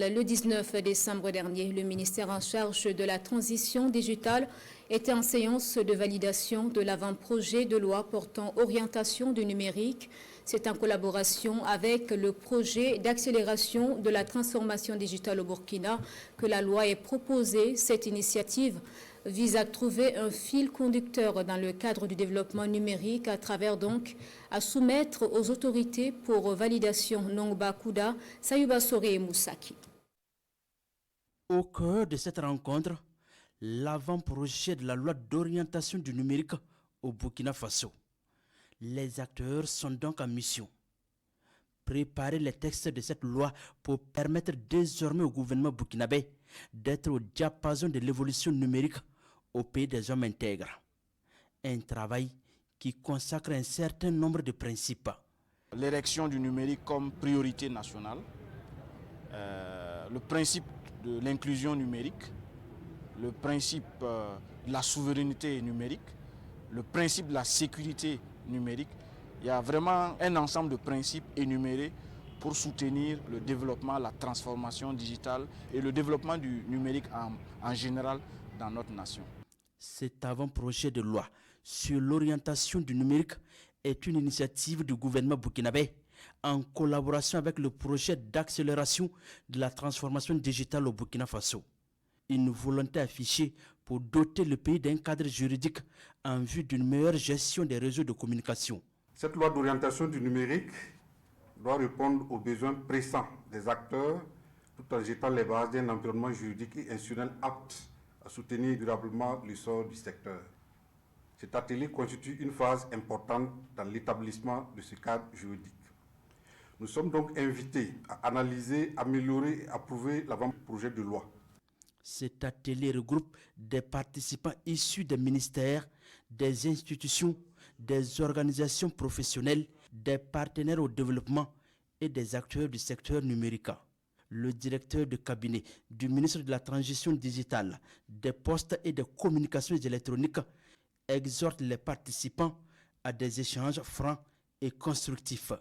Le 19 décembre dernier, le ministère en charge de la transition digitale était en séance de validation de l'avant-projet de loi portant orientation du numérique. C'est en collaboration avec le projet d'accélération de la transformation digitale au Burkina que la loi est proposée. Cette initiative vise à trouver un fil conducteur dans le cadre du développement numérique à soumettre aux autorités pour validation Nongba Kouda, Sayuba Sore et Moussaki. Au cœur de cette rencontre, l'avant-projet de la loi d'orientation du numérique au Burkina Faso. Les acteurs sont donc en mission. Préparer les textes de cette loi pour permettre désormais au gouvernement burkinabé d'être au diapason de l'évolution numérique au pays des hommes intègres. Un travail qui consacre un certain nombre de principes. L'érection du numérique comme priorité nationale, le principe de l'inclusion numérique, le principe de la souveraineté numérique, le principe de la sécurité numérique. Il y a vraiment un ensemble de principes énumérés pour soutenir le développement, la transformation digitale et le développement du numérique en général dans notre nation. Cet avant-projet de loi sur l'orientation du numérique est une initiative du gouvernement burkinabé en collaboration avec le projet d'accélération de la transformation digitale au Burkina Faso. Une volonté affichée pour doter le pays d'un cadre juridique en vue d'une meilleure gestion des réseaux de communication. Cette loi d'orientation du numérique doit répondre aux besoins pressants des acteurs tout en jetant les bases d'un environnement juridique et institutionnel apte à soutenir durablement l'essor du secteur. Cet atelier constitue une phase importante dans l'établissement de ce cadre juridique. Nous sommes donc invités à analyser, améliorer et approuver l'avant-projet de loi. Cet atelier regroupe des participants issus des ministères, des institutions, des organisations professionnelles, des partenaires au développement et des acteurs du secteur numérique. Le directeur de cabinet du ministre de la Transition digitale, des postes et des communications électroniques exhorte les participants à des échanges francs et constructifs.